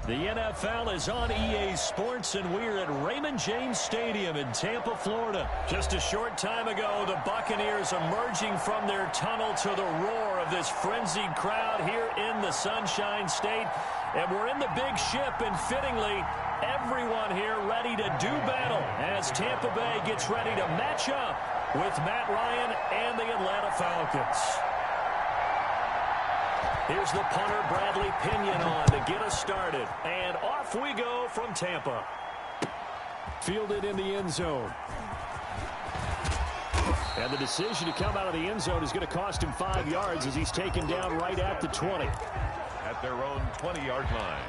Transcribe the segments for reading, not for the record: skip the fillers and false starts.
The NFL is on EA Sports, and we're at Raymond James Stadium in Tampa, Florida. Just a short time ago, the Buccaneers emerging from their tunnel to the roar of this frenzied crowd here in the Sunshine State. And we're in the big ship, and fittingly, everyone here ready to do battle as Tampa Bay gets ready to match up with Matt Ryan and the Atlanta Falcons. Here's the punter, Bradley Pinion, on to get us started. And off we go from Tampa. Fielded in the end zone. And the decision to come out of the end zone is going to cost him 5 yards as he's taken down right at the 20. At their own 20-yard line.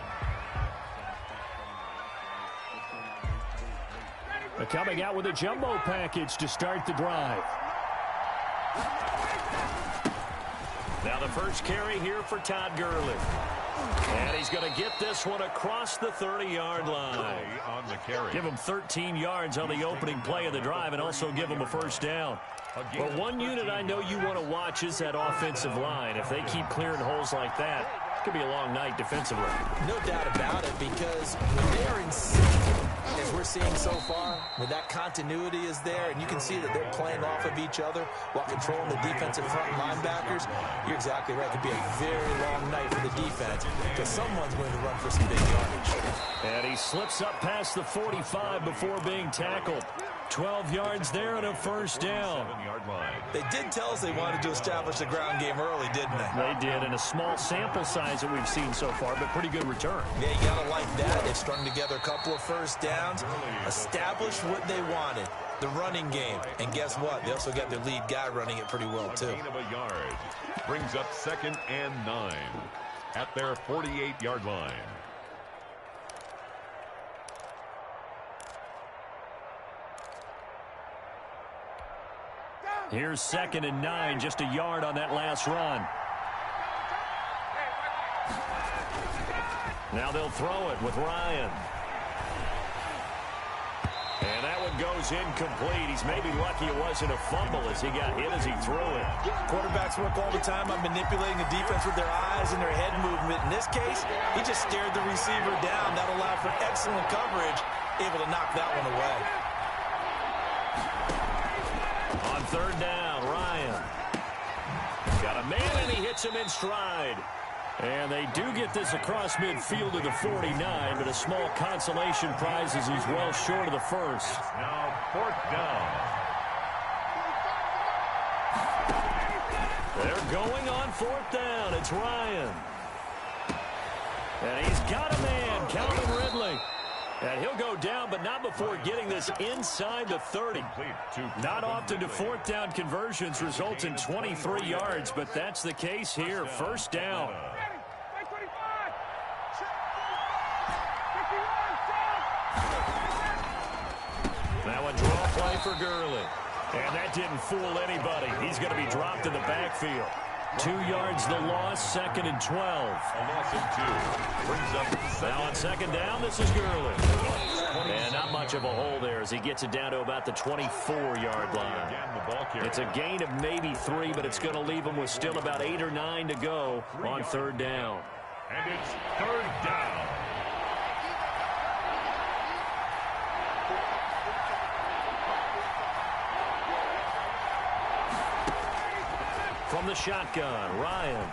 They're coming out with a jumbo package to start the drive. Now the first carry here for Todd Gurley. And he's going to get this one across the 30-yard line. On the carry. Give him 13 yards on the opening play of the drive and also give him a first down. But one unit I know you want to watch is that offensive line. If they keep clearing holes like that, it could be a long night defensively. No doubt about it, because when they are in sync, as we're seeing so far, when that continuity is there, and you can see that they're playing off of each other while controlling the defensive front linebackers, you're exactly right. It could be a very long night for the defense because someone's going to run for some big yardage. And he slips up past the 45 before being tackled. 12 yards there and a first down. They did tell us they wanted to establish the ground game early, didn't they? They did, in a small sample size that we've seen so far, but pretty good return. Yeah, you got to like that. They've strung together a couple of first downs, established what they wanted, the running game. And guess what? They also got their lead guy running it pretty well, too. Gain of a yard. Brings up 2nd and 9 at their 48-yard line. Here's 2nd and 9, just a yard on that last run. Now they'll throw it with Ryan. And that one goes incomplete. He's maybe lucky it wasn't a fumble as he got hit as he threw it. Quarterbacks work all the time on manipulating the defense with their eyes and their head movement. In this case, he just stared the receiver down. That allowed for excellent coverage, able to knock that one away. On 3rd down, Ryan. Got a man, and he hits him in stride. And they do get this across midfield to the 49, but a small consolation prize as he's well short of the first. Now 4th down. They're going on 4th down. It's Ryan. And he's got a man, Calvin Ridley. And he'll go down, but not before getting this inside the 30. Not often do 4th down conversions result in 23 yards, but that's the case here. First down. Now a draw play for Gurley. And that didn't fool anybody. He's going to be dropped in the backfield. 2 yards the loss, 2nd and 12. A loss of 2. Brings up now on 2nd down, this is Gurley. And not much of a hole there as he gets it down to about the 24-yard line. It's a gain of maybe 3, but it's going to leave him with still about 8 or 9 to go on 3rd down. And it's 3rd down. From the shotgun, Ryan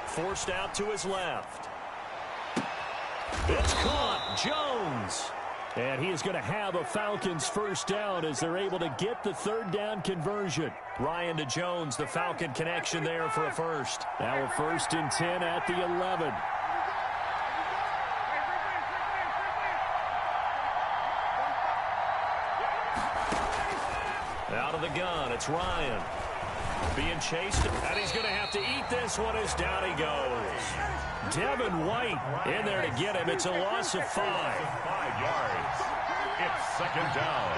forced out to his left. It's caught, Jones. And he is going to have a Falcons first down as they're able to get the 3rd down conversion. Ryan to Jones, the Falcon connection there for a first. Now a 1st and 10 at the 11. Out of the gun, it's Ryan. Being chased, and he's going to have to eat this one as down he goes. Devin White in there to get him. It's a loss of 5. 5 yards. It's 2nd down.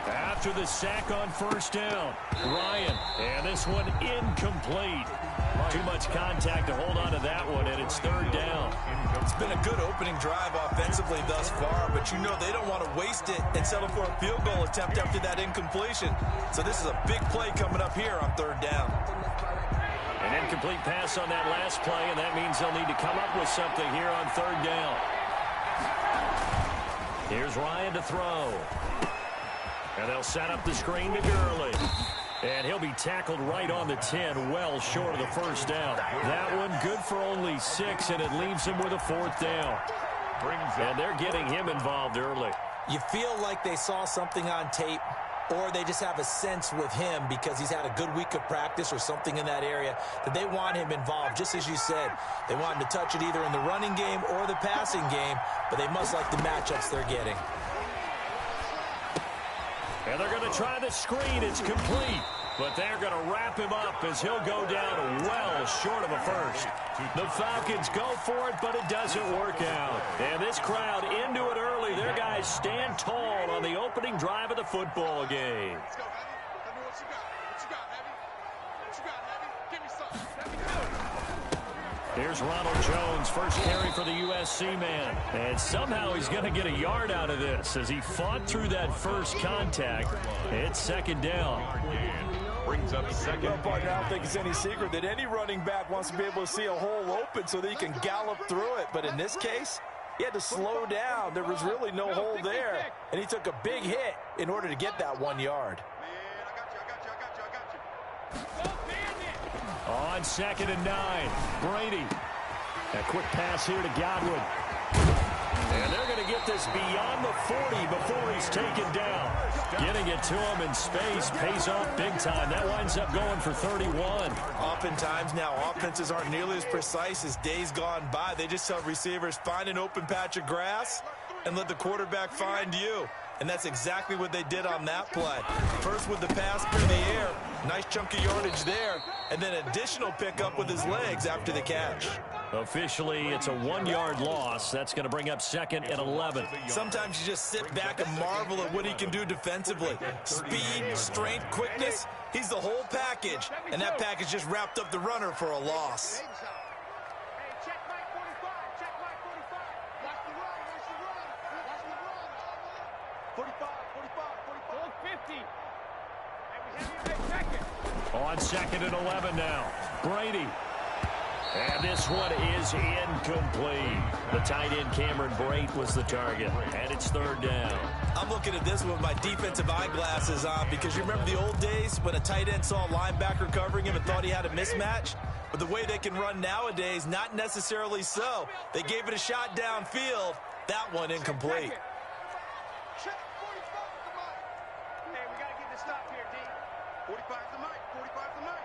After the sack on 1st down, Ryan, and this one incomplete. Too much contact to hold on to that one, and it's 3rd down. It's been a good opening drive offensively thus far, but you know they don't want to waste it and settle for a field goal attempt after that incompletion. So this is a big play coming up here on 3rd down. And Incomplete pass on that last play, and that means they'll need to come up with something here on third down. Here's Ryan to throw. And they'll set up the screen to Gurley. And he'll be tackled right on the 10, well short of the first down. That one good for only 6, and it leaves him with a fourth down. And they're getting him involved early. You feel like they saw something on tape, or they just have a sense with him because he's had a good week of practice or something in that area that they want him involved. Just as you said, they want him to touch it either in the running game or the passing game, but they must like the matchups they're getting. And they're going to try the screen. It's complete. But they're going to wrap him up as he'll go down well short of a first. The Falcons go for it, but it doesn't work out. And this crowd into it early. Their guys stand tall on the opening drive of the football game. Let's go, Heavy. Tell me what you got. What you got, Heavy? What you got, Heavy? Give me something. Let me know. Here's Ronald Jones, first carry for the USC man. And somehow he's going to get a yard out of this as he fought through that first contact. It's second down. Brings up second. I don't think it's any secret that any running back wants to be able to see a hole open so that he can gallop through it. But in this case, he had to slow down. There was really no hole there. And he took a big hit in order to get that 1 yard. On 2nd and 9, Brady. A quick pass here to Godwin. And they're going to get this beyond the 40 before he's taken down. Getting it to him in space pays off big time. That winds up going for 31. Oftentimes now, offenses aren't nearly as precise as days gone by. They just tell receivers, find an open patch of grass and let the quarterback find you. And that's exactly what they did on that play. First with the pass through the air, nice chunk of yardage there, and then additional pickup with his legs after the catch. Officially, it's a 1-yard loss. That's going to bring up 2nd and 11. Sometimes you just sit back and marvel at what he can do defensively. Speed, strength, quickness, he's the whole package. And that package just wrapped up the runner for a loss. On 2nd and 11 now, Brady. And this one is incomplete. The tight end Cameron Brate was the target, and it's 3rd down. I'm looking at this one with my defensive eyeglasses on because you remember the old days when a tight end saw a linebacker covering him and thought he had a mismatch? But the way they can run nowadays, not necessarily so. They gave it a shot downfield. That one incomplete. Check 45 the mic. Hey, we got to get this stop here, D. 45 the mic. 45 the mic.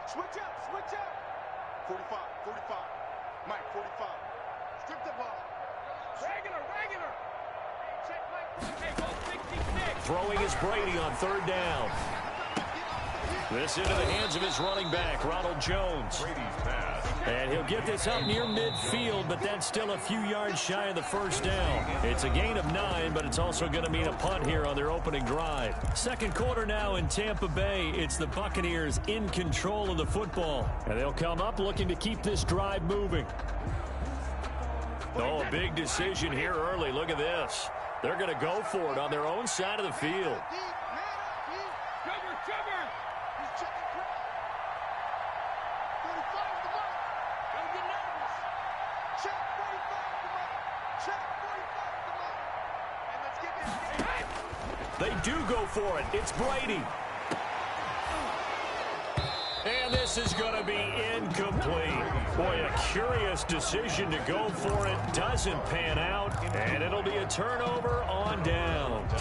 Switch up. Switch up. 45. 45. Mike, 45. Strip the ball. Regular. Check Mike. Hey, go 66. Throwing is Brady on 3rd down. This into the hands of his running back, Ronald Jones. And he'll get this up near midfield, but that's still a few yards shy of the first down. It's a gain of 9, but it's also going to mean a punt here on their opening drive. Second quarter now in Tampa Bay. It's the Buccaneers in control of the football. And they'll come up looking to keep this drive moving. Oh, a big decision here early. Look at this. They're going to go for it on their own side of the field. They do go for it. It's Brady. And this is going to be incomplete. Boy, a curious decision to go for it. Doesn't pan out. And it'll be a turnover on downs.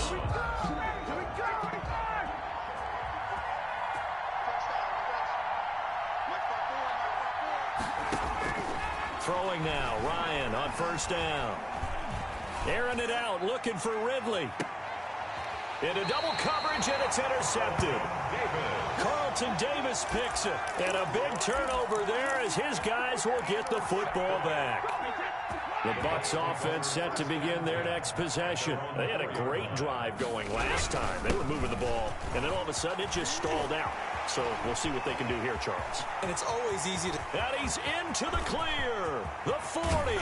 Throwing now. Ryan on 1st down. Airing it out. Looking for Ridley. Into double coverage, and it's intercepted. Carlton Davis picks it. And a big turnover there as his guys will get the football back. The Bucs offense set to begin their next possession. They had a great drive going last time. They were moving the ball, and then all of a sudden it just stalled out. So we'll see what they can do here, Charles. And it's always easy to... And he's into the clear. The 40.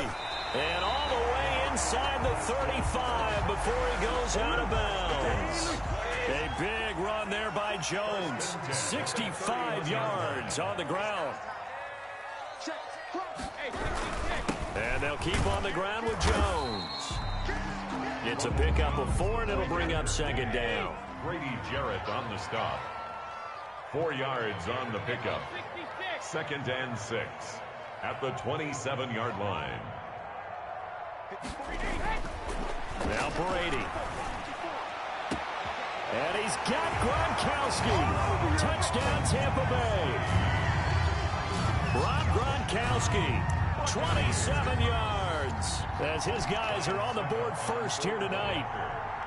And all the way inside the 35 before he goes out of bounds. A big run there by Jones. 65 yards on the ground. And they'll keep on the ground with Jones. It's a pickup of 4, and it'll bring up second down. Grady Jarrett on the stop. 4 yards on the pickup. 2nd and 6 at the 27-yard line. Now Brady. And he's got Gronkowski. Touchdown, Tampa Bay. Rob Gronkowski, 27 yards, as his guys are on the board first here tonight.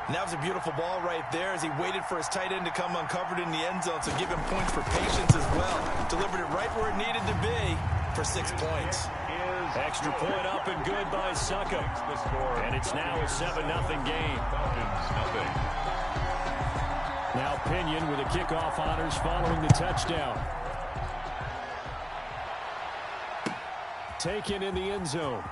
And that was a beautiful ball right there as he waited for his tight end to come uncovered in the end zone, so give him points for patience as well. Delivered it right where it needed to be for 6 points. Extra point up and good by Succa. And it's now a 7-0 game. Now Pinion with the kickoff honors following the touchdown. Taken in the end zone.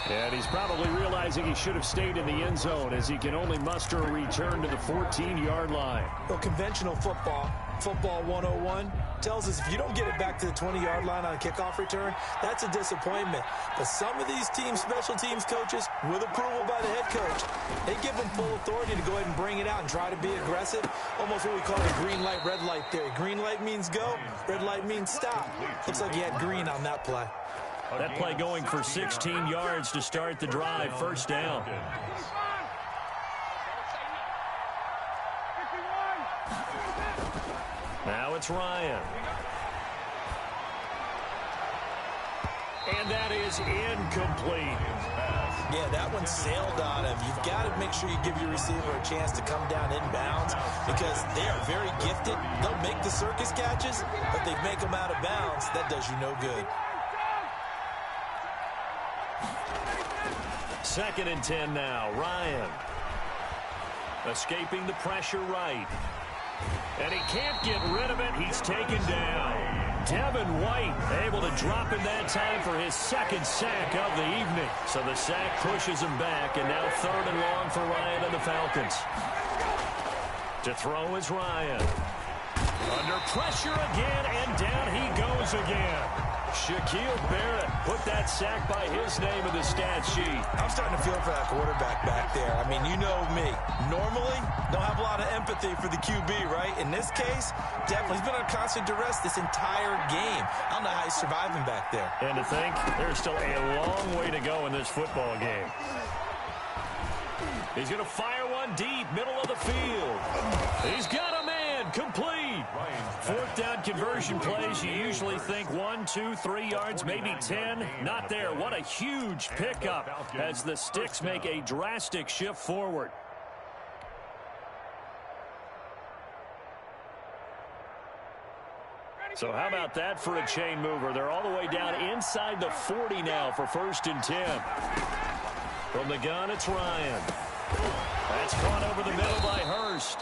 And he's probably realizing he should have stayed in the end zone as he can only muster a return to the 14-yard line. Well, conventional football 101, tells us if you don't get it back to the 20-yard line on a kickoff return, that's a disappointment. But some of these teams, special teams coaches, with approval by the head coach, they give them full authority to go ahead and bring it out and try to be aggressive. Almost what we call the green light, red light theory. Green light means go, red light means stop. Looks like he had green on that play. That play going for 16 yards to start the drive. First down. Now it's Ryan. And that is incomplete. Yeah, that one sailed on him. You've got to make sure you give your receiver a chance to come down inbounds because they are very gifted. They'll make the circus catches, but they make them out of bounds. That does you no good. 2nd and 10 now. Ryan escaping the pressure right. And he can't get rid of it. He's taken down. Devin White able to drop in that time for his 2nd sack of the evening. So the sack pushes him back, and now 3rd and long for Ryan and the Falcons. To throw is Ryan. Under pressure again, and down he goes again. Shaquille Barrett put that sack by his name in the stat sheet. I'm starting to feel for that quarterback back there. I mean, you know me. Normally, don't have a lot of empathy for the QB, right? In this case, definitely. He's been on constant duress this entire game. I don't know how he's surviving back there. And to think, there's still a long way to go in this football game. He's going to fire one deep, middle of the field. He's got a man, complete. 4th down conversion plays, you usually think 1, 2, 3 yards, maybe 10. Not there. What a huge pickup as the Sticks make a drastic shift forward. So how about that for a chain mover? They're all the way down inside the 40 now for 1st and 10. From the gun, it's Ryan. That's caught over the middle by Hurst.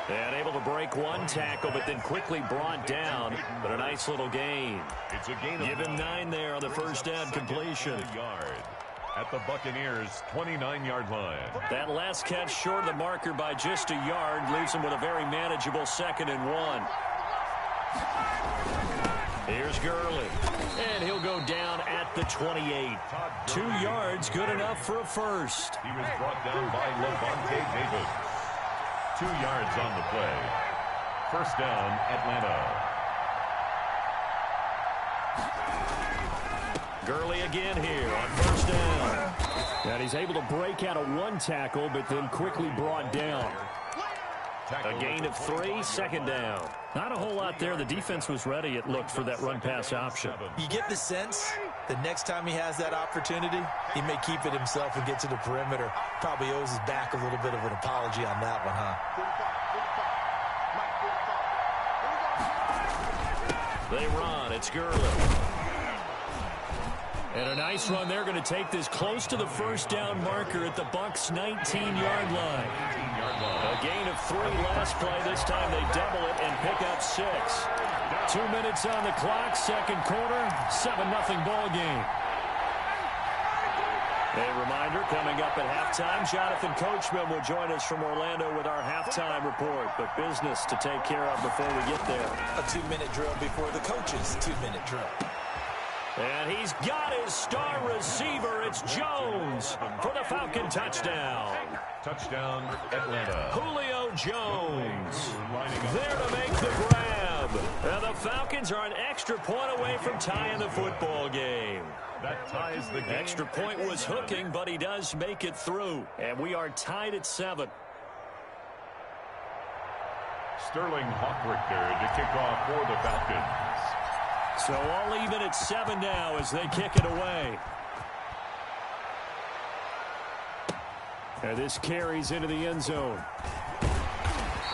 And able to break one tackle, but then quickly brought down. But a nice little gain. It's a gain of Give him 9 there on the first down completion. At the Buccaneers' 29-yard line. That last catch short of the marker by just a yard leaves him with a very manageable 2nd and 1. Here's Gurley. And he'll go down at the 28. 2 yards, good enough for a first. He was brought down by Levante David. 2 yards on the play. First down, Atlanta. Gurley again here on first down. And he's able to break out of one tackle, but then quickly brought down. A gain of 3, 2nd down. Not a whole lot there. The defense was ready, it looked, for that run-pass option. You get the sense that next time he has that opportunity, he may keep it himself and get to the perimeter. Probably owes his back a little bit of an apology on that one, huh? They run. It's Gurley. And a nice run. They're going to take this close to the first down marker at the Bucs' 19-yard line. A gain of 3 last play. This time they double it and pick up 6. 2 minutes on the clock, 2nd quarter, 7-0 ball game. A reminder, coming up at halftime, Jonathan Coachman will join us from Orlando with our halftime report. But business to take care of before we get there. A 2-minute drill before the coach's 2-minute drill. And he's got his star receiver. It's Jones for the Falcon touchdown. Touchdown, Atlanta. Julio Jones there to make the grab. And the Falcons are an extra point away from tying the football game. That ties the game. Extra point was hooking, but he does make it through. And we are tied at 7. Sterling Hawkrichter to kick off for the Falcons. So all even at 7 now as they kick it away. And this carries into the end zone.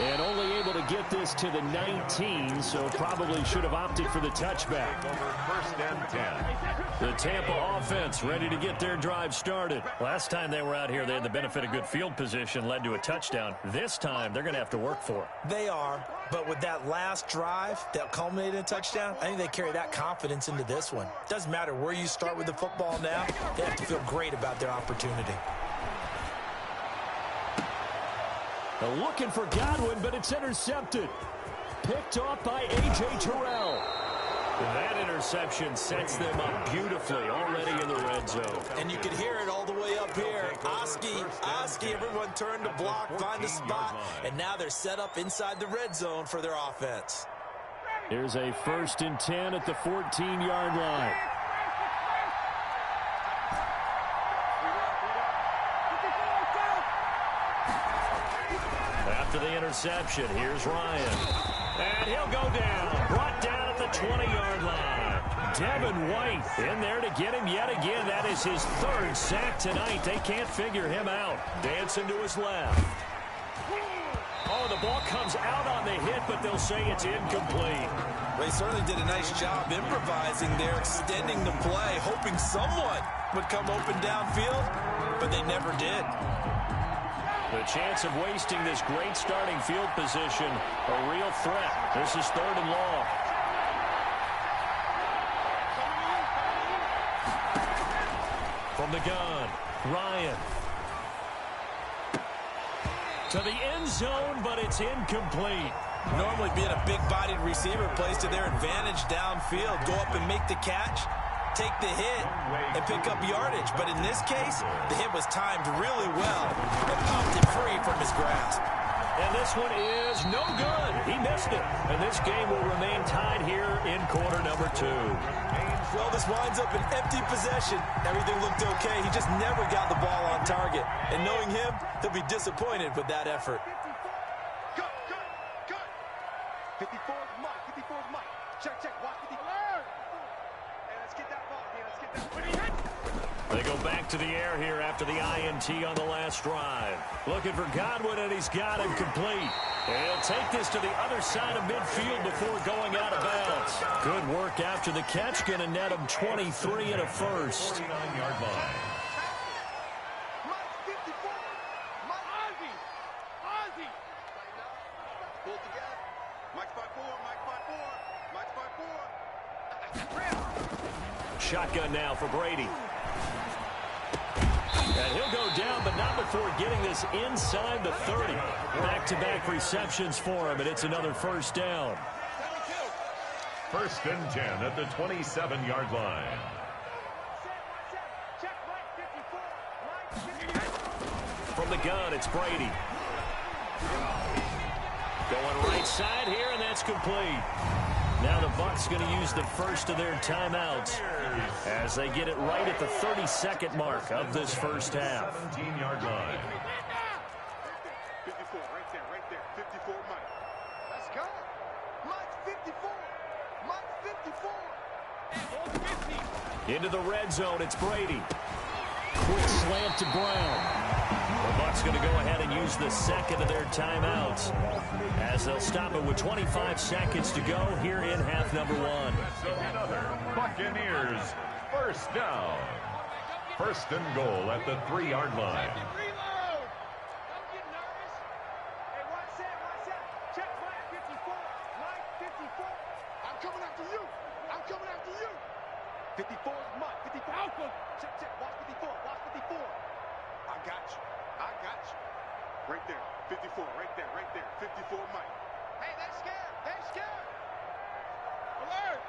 And only able to get this to the 19, so probably should have opted for the touchback. First and 10. The Tampa offense ready to get their drive started. Last time they were out here, they had the benefit of good field position, led to a touchdown. This time, they're going to have to work for it. They are, but with that last drive that culminated in a touchdown, I think they carry that confidence into this one. Doesn't matter where you start with the football now, they have to feel great about their opportunity. They're looking for Godwin, but it's intercepted. Picked off by A.J. Terrell. That interception sets them up beautifully already in the red zone. And you can hear it all the way up here. Oski, everyone turned to block, find a spot, and now they're set up inside the red zone for their offense. Here's a 1st and 10 at the 14-yard line. After the interception, here's Ryan. And he'll go down. Brought down at the 20-yard line. Devin White in there to get him yet again. That is his 3rd sack tonight. They can't figure him out. Dancing to his left. Oh, the ball comes out on the hit, but they'll say it's incomplete. They certainly did a nice job improvising there, extending the play, hoping someone would come open downfield, but they never did. The chance of wasting this great starting field position, a real threat. This is 3rd and long. From the gun, Ryan. To the end zone, but it's incomplete. Normally being a big-bodied receiver plays to their advantage downfield. Go up and make the catch, take the hit, and pick up yardage. But in this case, the hit was timed really well and popped it free from his grasp. And this one is no good. He missed it. And this game will remain tied here in quarter number 2. Well, this winds up an empty possession. Everything looked okay. He just never got the ball on target. And knowing him, he'll be disappointed with that effort. Cut. 54 is Mike. 54 is Mike. Check. Watch 54. Hey, let's get that ball here. Let's get that. They go back to the air here after the INT on the last drive. Looking for Godwin, and he's got him complete. And he'll take this to the other side of midfield before going out of bounds. Good work after the catch. Going to net him 23 and a first. 49-yard line. Mike 54. Mike Ozzy. Pull together. Mike's 5'4. Mike's 5'4. Shotgun now for Brady. And he'll go down, but not before getting this inside the 30. Back-to-back receptions for him, and it's another 1st down. 1st and 10 at the 27-yard line. From the gun, it's Brady. Going right side here, and that's complete. Now the Bucs going to use the first of their timeouts as they get it right at the 32nd mark of this first half. 17-yard line. 54, right there. 54, Mike. Let's go. Mike 54. Mike 54. Into the red zone, it's Brady. Quick slant to Brown. The Bucs going to go ahead and use the second of their timeouts as they'll stop it with 25 seconds to go here in half number 1. So another Buccaneers 1st down. 1st and goal at the 3-yard line. Reload. Don't get nervous. Hey, watch that. Check Mike 54. Mike 54. I'm coming after you. 54 is Mike. 54. Alpha. Check. Watch 54. I got you. Right there. 54. Right there. 54 Mike. Hey, they're scared. Alert.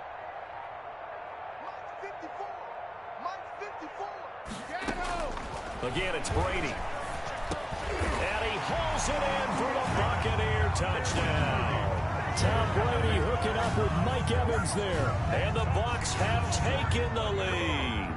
Mike 54. Again, it's Brady. And he hauls it in for the Buccaneer touchdown. Tom Brady hooking up with Mike Evans there. And the Bucs have taken the lead.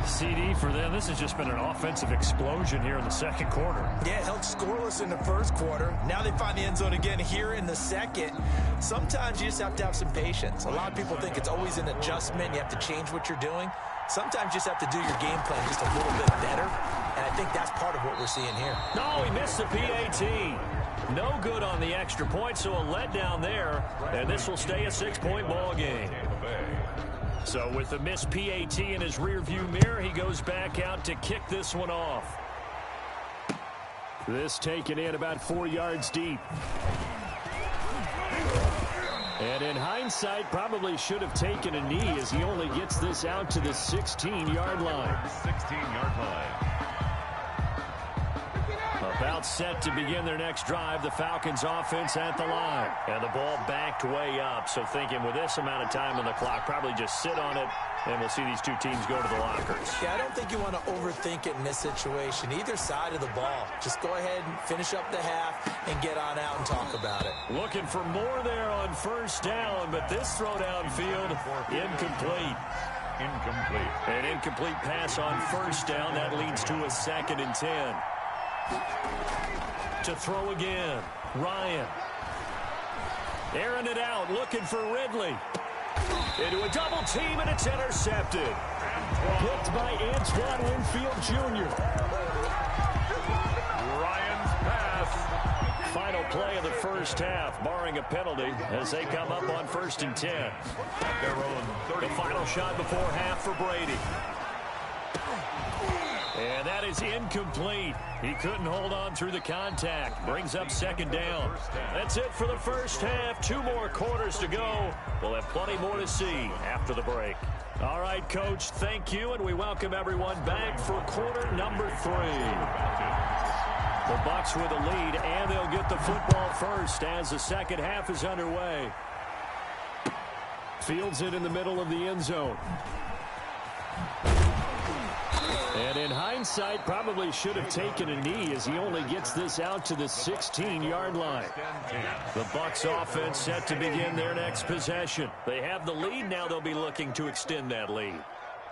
CD for them. This has just been an offensive explosion here in the second quarter. Yeah, held scoreless in the first quarter. Now they find the end zone again here in the second. Sometimes you just have to have some patience. A lot of people think it's always an adjustment. You have to change what you're doing. Sometimes you just have to do your game plan just a little bit better. And I think that's part of what we're seeing here. No, he missed the PAT. No good on the extra point, so a letdown there. And this will stay a 6-point ball game. So with the missed PAT in his rearview mirror, he goes back out to kick this one off. This taken in about 4 yards deep. And in hindsight, probably should have taken a knee as he only gets this out to the 16-yard line. 16-yard line. About set to begin their next drive, the Falcons offense at the line. And the ball backed way up, so thinking with this amount of time on the clock, probably just sit on it, and we'll see these two teams go to the lockers. Yeah, I don't think you want to overthink it in this situation. Either side of the ball. Just go ahead and finish up the half and get on out and talk about it. Looking for more there on first down, but this throw downfield, incomplete. Incomplete. An incomplete pass on first down. That leads to a 2nd and 10. To throw again, Ryan. Airing it out, looking for Ridley. Into a double team, and it's intercepted. Picked by Antoine Winfield Jr. Ryan's pass. Final play of the first half, barring a penalty, as they come up on 1st and 10. At their own 30. The final shot before half for Brady. And that is incomplete. He couldn't hold on through the contact. Brings up 2nd down. That's it for the first half. 2 more quarters to go. We'll have plenty more to see after the break. All right, Coach, thank you, and we welcome everyone back for quarter number 3. The Bucs with a lead, and they'll get the football first as the second half is underway. Fields it in the middle of the end zone. And in hindsight, probably should have taken a knee as he only gets this out to the 16-yard line. The Bucs offense set to begin their next possession. They have the lead. Now they'll be looking to extend that lead.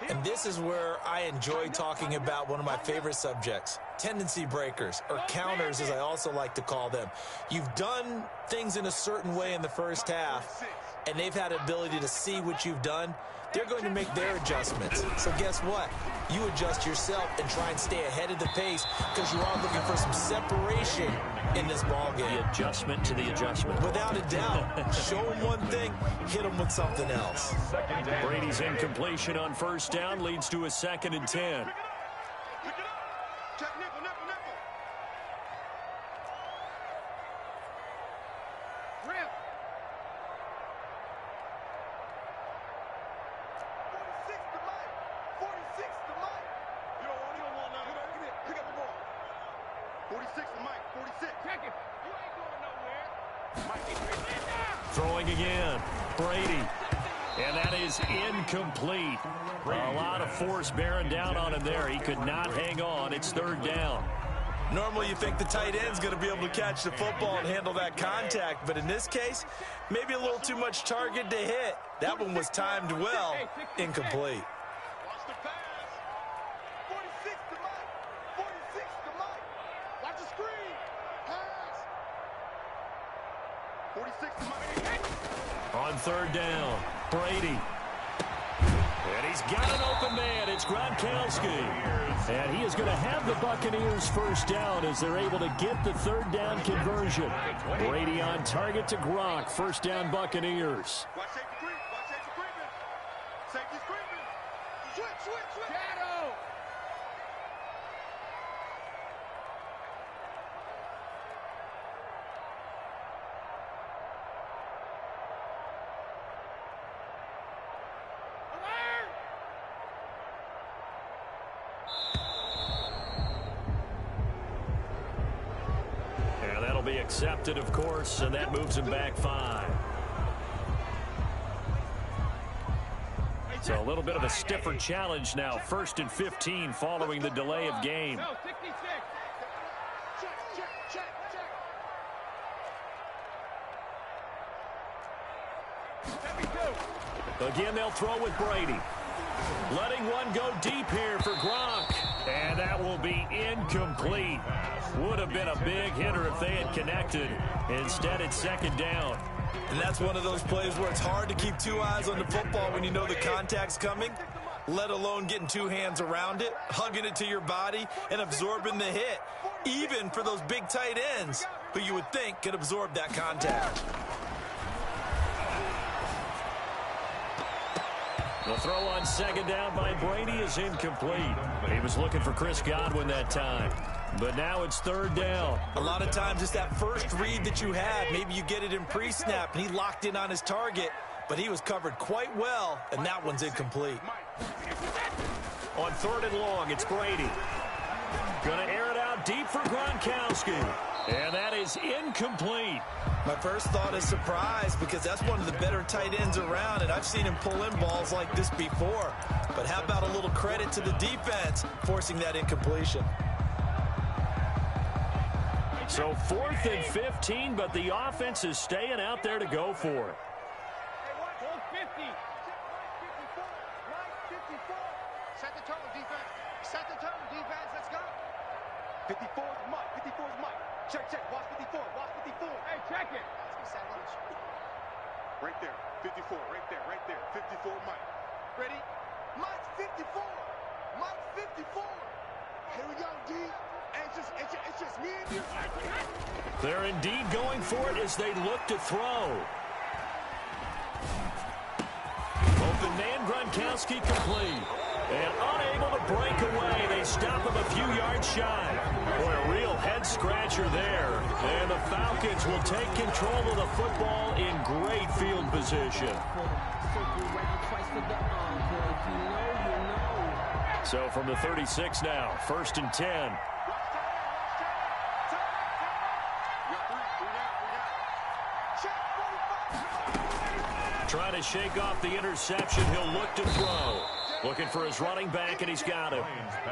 And this is where I enjoy talking about one of my favorite subjects, tendency breakers, or counters as I also like to call them. You've done things in a certain way in the first half, and they've had the ability to see what you've done. They're going to make their adjustments. So guess what? You adjust yourself and try and stay ahead of the pace because you are looking for some separation in this ball game. The adjustment to the adjustment. Without a doubt. Show them one thing, hit them with something else. Brady's incompletion on first down leads to a 2nd and 10. Check nickel, nickel, nickel. Rip. 46 to Mike. 46 to Mike. You don't want none. Come here. Pick up the ball. 46 to Mike. 46. Check it. You ain't going nowhere. Mike, get down. Throwing again. Brady. And that is incomplete. A lot of force bearing down on him there. He could not hang on. It's 3rd down. Normally you think the tight end's going to be able to catch the football and handle that contact, but in this case, maybe a little too much target to hit. That one was timed well, incomplete. Watch the pass. 46 to Mike. 46 to Mike. Watch the screen. Pass. 46 to Mike. On 3rd down, Brady. And he's got an open man. It's Gronkowski. And he is going to have the Buccaneers first down as they're able to get the 3rd down conversion. Brady on target to Gronk. First down, Buccaneers. Watch safety creep. Watch safety creeping. Safety's creeping. Switch. Shadow. And that'll be accepted, of course, and that moves him back 5. Hey, So a little bit of a stiffer challenge now. 1st and 15 following the delay of game. Again, they'll throw with Brady. Letting one go deep here for Gronk. And that will be incomplete. Would have been a big hitter if they had connected. Instead, it's 2nd down. And that's one of those plays where it's hard to keep 2 eyes on the football when you know the contact's coming, let alone getting 2 hands around it, hugging it to your body, and absorbing the hit, even for those big tight ends who you would think could absorb that contact. The throw on 2nd down by Brady is incomplete. He was looking for Chris Godwin that time. But now it's 3rd down. A lot of times it's that first read that you have. Maybe you get it in pre-snap, and he locked in on his target, but he was covered quite well, and that one's incomplete. On 3rd and long, it's Brady. Going to air it out deep for Gronkowski. And that is incomplete. My first thought is surprise, because that's one of the better tight ends around, and I've seen him pull in balls like this before. But how about a little credit to the defense forcing that incompletion? So 4th and 15, but the offense is staying out there to go for it. Set the tone, defense. Set the tone, defense. Let's go. 54 is Mike. 54 is Mike. Check, check. Watch 54. Watch 54. Hey, check it. Right there. 54. Right there. Right there. 54, Mike. Ready? Mike's 54. Mike's 54. Here we go, D. It's just me and you. They're indeed going for it as they look to throw. Open man, Gronkowski complete. And unable to break away, they stop him a few yards shy. Boy, a real head-scratcher there. And the Falcons will take control of the football in great field position. So from the 36 now, 1st and 10. Trying to shake off the interception. He'll look to throw. Looking for his running back, and he's got him.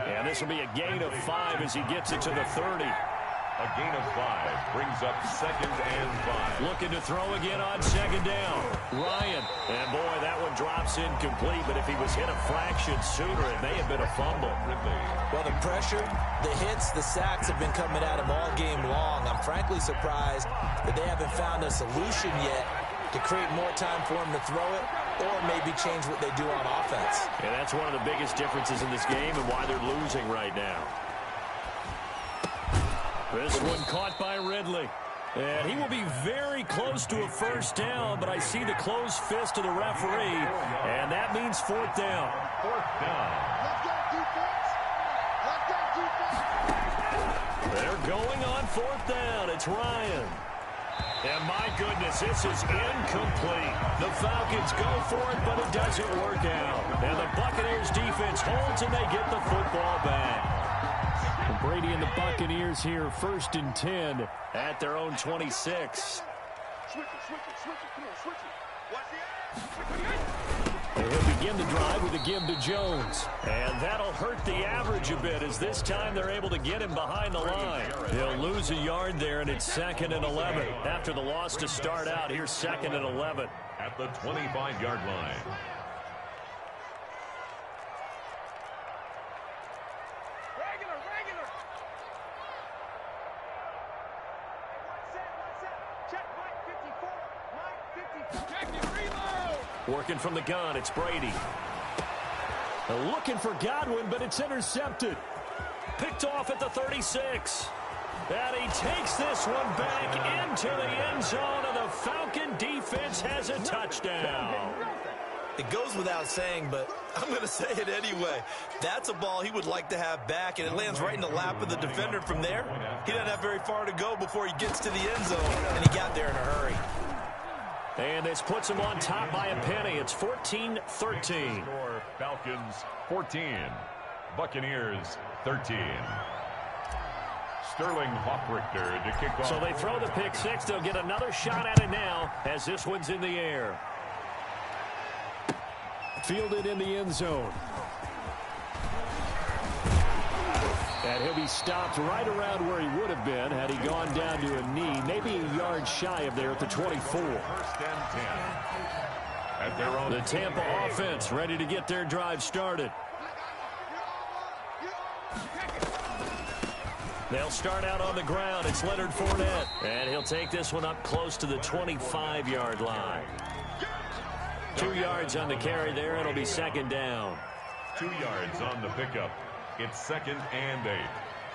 And this will be a gain of 5 as he gets it to the 30. A gain of 5 brings up 2nd and 5. Looking to throw again on 2nd down. Ryan. And, boy, that one drops incomplete. But if he was hit a fraction sooner, it may have been a fumble. Well, the pressure, the hits, the sacks have been coming at him all game long. I'm frankly surprised that they haven't found a solution yet to create more time for him to throw it or maybe change what they do on offense. And that's one of the biggest differences in this game and why they're losing right now. This one caught by Ridley. And he will be very close to a 1st down, but I see the closed fist of the referee, and that means 4th down. 4th down. Let's go, defense. Let's go, defense. They're going on 4th down. It's Ryan. And my goodness, this is incomplete. The Falcons go for it, but it doesn't work out. And the Buccaneers defense holds, and they get the football back. And Brady and the Buccaneers here, 1st and 10 at their own 26. Switch it. Come on, switch it. Watch the And he'll begin the drive with a give to Jones. And that'll hurt the average a bit as this time they're able to get him behind the line. He'll lose a yard there, and it's 2nd and 11. After the loss to start out, here's 2nd and 11. At the 25-yard line. Regular. One set. Check Mike 54. Check it, reload. Working from the gun, it's Brady. Looking for Godwin, but it's intercepted. Picked off at the 36. And he takes this one back into the end zone, and the Falcon defense has a touchdown. It goes without saying, but I'm going to say it anyway. That's a ball he would like to have back, and it lands right in the lap of the defender from there. He doesn't have very far to go before he gets to the end zone, and he got there in a hurry. And this puts him on top by a penny. It's 14-13. Score, Falcons 14, Buccaneers 13. Sterling Hoffrichter to kick off. So they throw the pick six. They'll get another shot at it now as this one's in the air. Fielded in the end zone. And he'll be stopped right around where he would have been had he gone down to a knee, maybe a yard shy of there at the 24. First and 10. At their own the Tampa offense ready to get their drive started. They'll start out on the ground. It's Leonard Fournette. And he'll take this one up close to the 25-yard line. 2 yards on the carry there. It'll be second down. 2 yards on the pickup. It's second and 8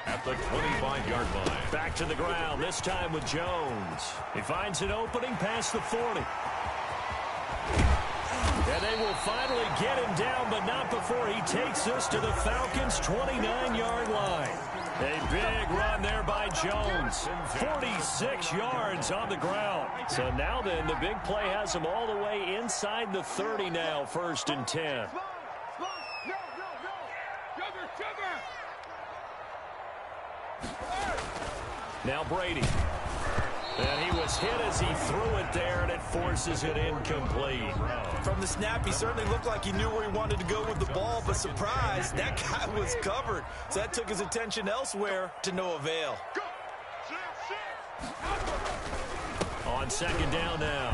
at the 25-yard line. Back to the ground, this time with Jones. He finds an opening past the 40. And they will finally get him down, but not before he takes this to the Falcons' 29-yard line. A big run there by Jones. 46 yards on the ground. So now then, the big play has him all the way inside the 30 now, first and 10. Now Brady. And he was hit as he threw it there, and it forces it incomplete. From the snap, he certainly looked like he knew where he wanted to go with the ball, but surprise, that guy was covered. So that took his attention elsewhere to no avail. On second down now,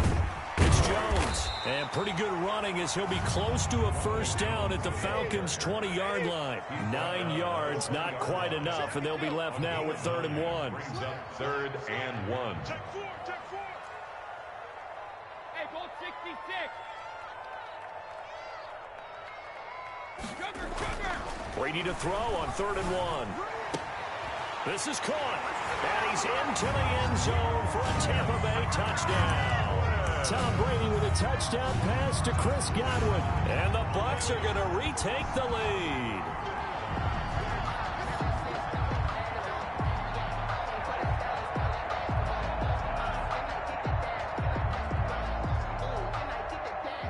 it's Jones. And pretty good running as he'll be close to a first down at the Falcons' 20-yard line. 9 yards, not quite enough, and they'll be left now with 3rd and 1. Brings up 3rd and 1. Hey, goal 66. Brady to throw on 3rd and 1. This is caught, and he's into the end zone for a Tampa Bay touchdown. Tom Brady with a touchdown pass to Chris Godwin. And the Bucs are going to retake the lead.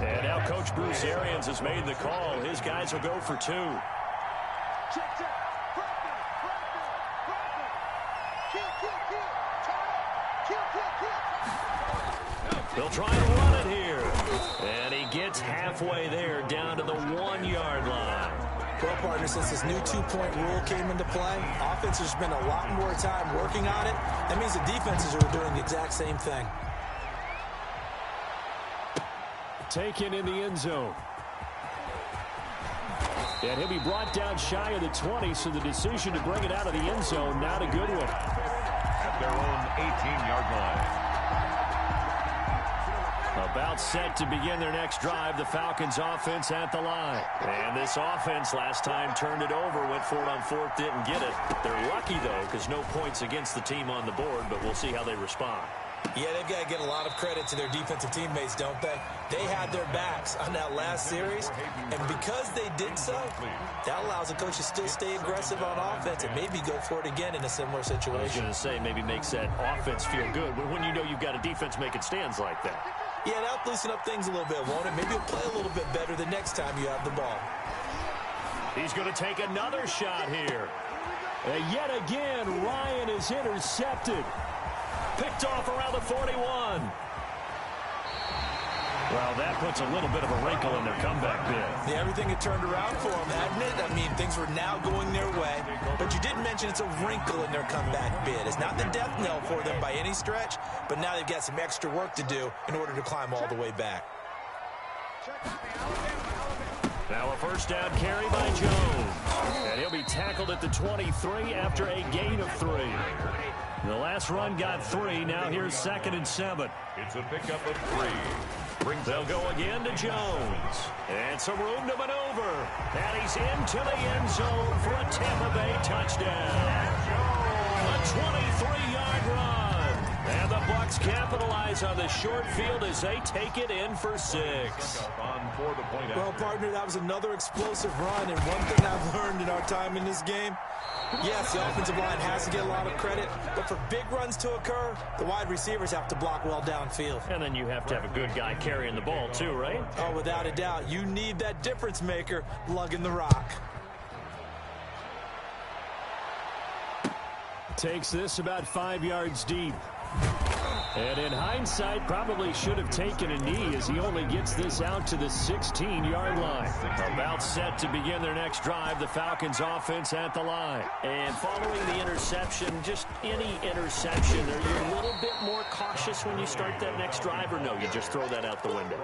And now Coach Bruce Arians has made the call. His guys will go for 2. They'll try to run it here. And he gets halfway there, down to the 1-yard line. Well, partner, since this new 2-point rule came into play, offenses spend a lot more time working on it. That means the defenses are doing the exact same thing. Taken in the end zone. And he'll be brought down shy of the 20, so the decision to bring it out of the end zone, not a good one. At their own 18-yard line. About set to begin their next drive, the Falcons offense at the line. And this offense last time turned it over, went for it on 4th, didn't get it. They're lucky, though, because no points against the team on the board, but we'll see how they respond. Yeah, they've got to get a lot of credit to their defensive teammates, don't they? They had their backs on that last series, and because they did so, that allows the coach to still stay aggressive on offense and maybe go for it again in a similar situation. I was going to say, maybe makes that offense feel good, but when you know you've got a defense making stands like that. Yeah, that'll loosen up things a little bit, won't it? Maybe you'll play a little bit better the next time you have the ball. He's going to take another shot here. And yet again, Ryan is intercepted. Picked off around the 41. Well, that puts a little bit of a wrinkle in their comeback bid. Yeah, everything had turned around for them, hadn't it? I mean, things were now going their way. But you did mention it's a wrinkle in their comeback bid. It's not the death knell for them by any stretch, but now they've got some extra work to do in order to climb all the way back. Now a first down carry by Jones. And he'll be tackled at the 23 after a gain of 3. The last run got 3. Now here's 2nd and 7. It's a pickup of 3. They'll go again to Jones. And some room to maneuver. And he's into the end zone for a Tampa Bay touchdown. A 23-yard run. And the Bucs capitalize on the short field as they take it in for 6. Well, partner, that was another explosive run. And one thing I've learned in our time in this game, yes, the offensive line has to get a lot of credit, but for big runs to occur, the wide receivers have to block well downfield. And then you have to have a good guy carrying the ball too, right? Oh, without a doubt. You need that difference maker lugging the rock. Takes this about 5 yards deep. And in hindsight, probably should have taken a knee as he only gets this out to the 16-yard line. About set to begin their next drive, the Falcons offense at the line. And following the interception, just any interception, are you a little bit more cautious when you start that next drive, or no, you just throw that out the window?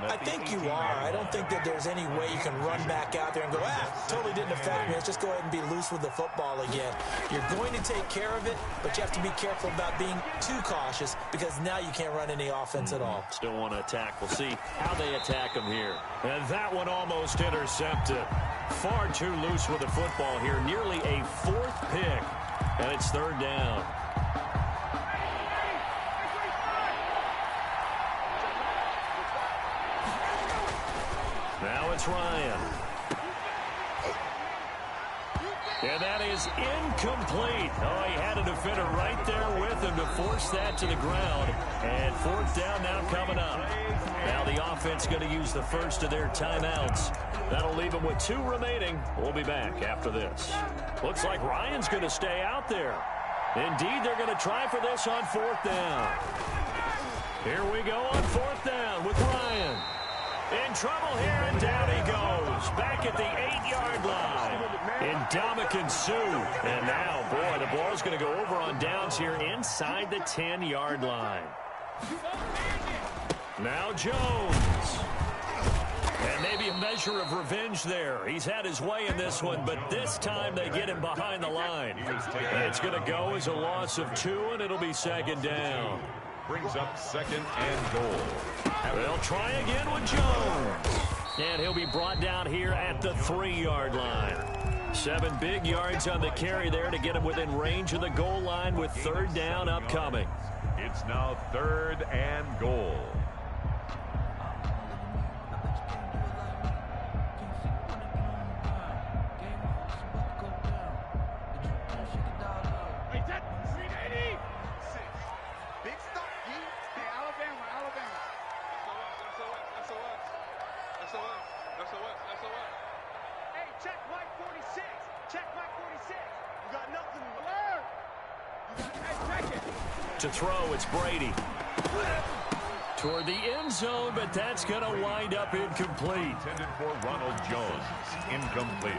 I think you are. I don't think that there's any way you can run back out there and go, totally didn't affect me. Let's just go ahead and be loose with the football again. You're going to take care of it, but you have to be careful about being too cautious, because now you can't run any offense at all. Still want to attack. We'll see how they attack him here. And that one almost intercepted. Far too loose with the football here. Nearly a fourth pick. And it's third down. Now it's Ryan. And that is incomplete. Oh, he had a defender right there with him to force that to the ground. And fourth down now coming up. Now the offense going to use the first of their timeouts. That'll leave them with 2 remaining. We'll be back after this. Looks like Ryan's going to stay out there. Indeed, they're going to try for this on fourth down. Here we go on fourth down with Ryan. In trouble here, and down he goes. Back at the 8-yard line. Ndamukong Suh. And now, boy, the ball's going to go over on downs here inside the 10-yard line. Now Jones. And maybe a measure of revenge there. He's had his way in this one, but this time they get him behind the line. And it's going to go as a loss of 2, and it'll be second down. Brings up second and goal. They'll try again with Jones. And he'll be brought down here at the 3-yard line. 7 big yards on the carry there to get him within range of the goal line with third down upcoming. It's now third and goal. To throw, it's Brady. Toward the end zone, but that's going to wind up incomplete. Intended for Ronald Jones. Incomplete.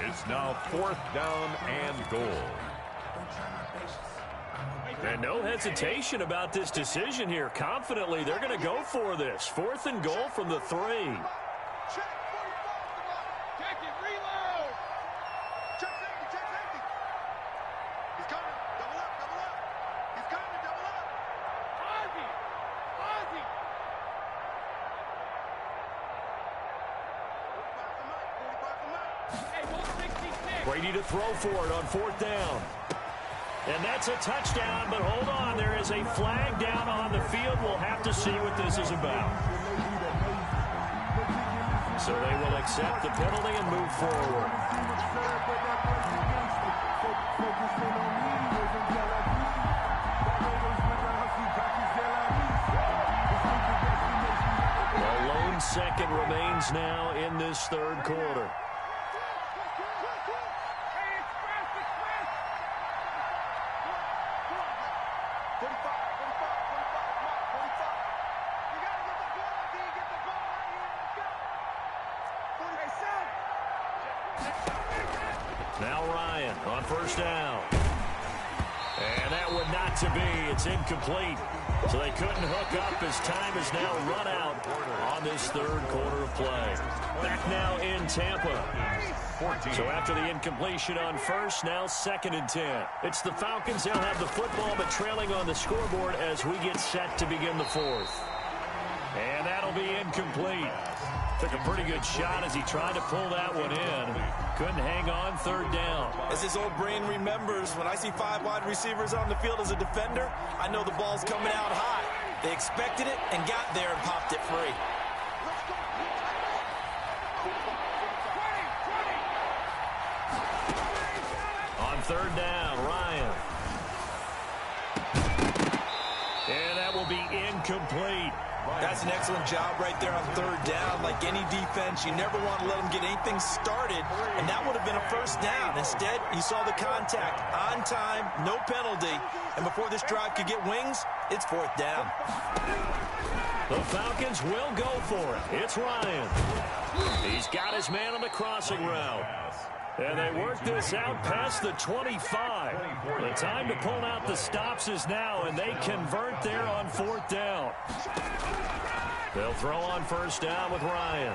It's now fourth down and goal. And no hesitation about this decision here. Confidently, they're going to go for this. Fourth and goal from the 3. Brady to throw for it on fourth down. And that's a touchdown, but hold on. There is a flag down on the field. We'll have to see what this is about. So they will accept the penalty and move forward. A lone second remains now in this third quarter. Now Ryan on first down. And that would not to be. It's incomplete. So they couldn't hook up as time is now run out on this third quarter of play. Back now in Tampa. So after the incompletion on first, now second and 10. It's the Falcons. They'll have the football, but trailing on the scoreboard as we get set to begin the fourth. And that'll be incomplete. Took a pretty good shot as he tried to pull that one in. Couldn't hang on, third down. As his old brain remembers, when I see 5 wide receivers on the field as a defender, I know the ball's coming out high. They expected it and got there and popped it free. On third down, Ryan. And that will be incomplete. That's an excellent job right there on third down. Like any defense, you never want to let them get anything started, and that would have been a first down. Instead, you saw the contact on time, no penalty, and before this drive could get wings, it's fourth down. The Falcons will go for it. It's Ryan. He's got his man on the crossing route. And they work this out past the 25. The time to pull out the stops is now, and they convert there on fourth down. They'll throw on first down with Ryan.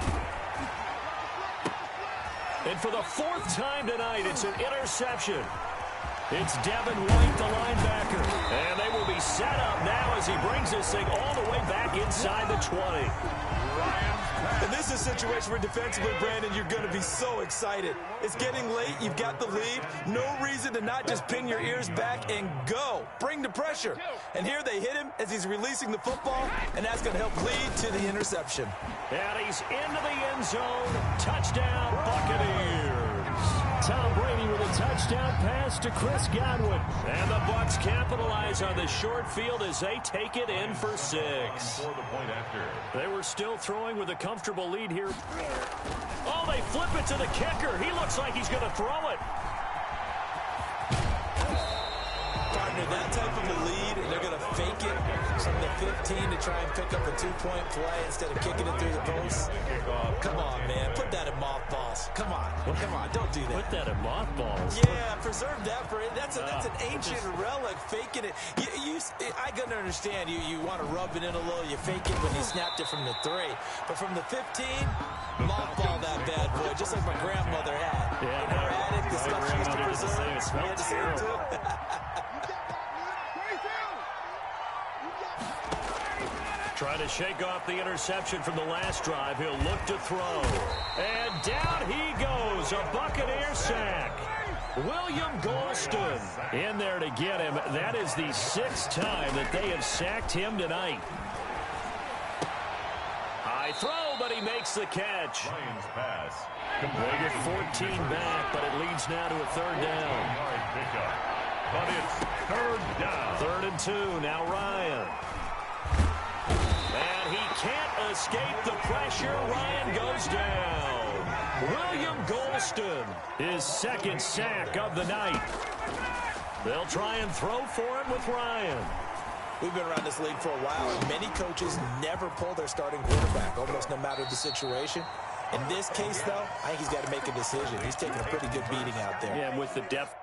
And for the fourth time tonight, it's an interception. It's Devin White, the linebacker. And they will be set up now as he brings this thing all the way back inside the 20. And this is a situation where defensively, Brandon, you're going to be so excited. It's getting late. You've got the lead. No reason to not just pin your ears back and go. Bring the pressure. And here they hit him as he's releasing the football, and that's going to help lead to the interception. And he's into the end zone. Touchdown, Buccaneers. Tom Brady with a touchdown pass to Chris Godwin. And the Bucs capitalize on the short field as they take it in for 6. They were still throwing with a comfortable lead here. Oh, they flip it to the kicker. He looks like he's going to throw it. Partner, that type of a lead, and they're going to fake it from the 15 to try and pick up a 2-point play instead of kicking it through the post. Come on, man. Put that in mothballs. Come on. Come on. Don't do that. Put that in mothballs. Yeah, preserve that for it. That's an ancient relic, faking it. I can understand you want to rub it in a little. You fake it when you snapped it from the 3. But from the 15, mothball that bad boy, just like my grandmother had. Yeah, in her attic, the stuff she used to preserve. We had to say it too. Trying to shake off the interception from the last drive. He'll look to throw. And down he goes. A Buccaneer sack. William Golston in there to get him. That is the 6th time that they have sacked him tonight. High throw, but he makes the catch. Ryan's pass. They get 14 back, but it leads now to a third down. But it's third down. 3rd and 2. Now Ryan. And he can't escape the pressure. Ryan goes down. William Golston, his 2nd sack of the night. They'll try and throw for it with Ryan. We've been around this league for a while, and many coaches never pull their starting quarterback, almost no matter the situation. In this case, though, I think he's got to make a decision. He's taking a pretty good beating out there. Yeah, with the depth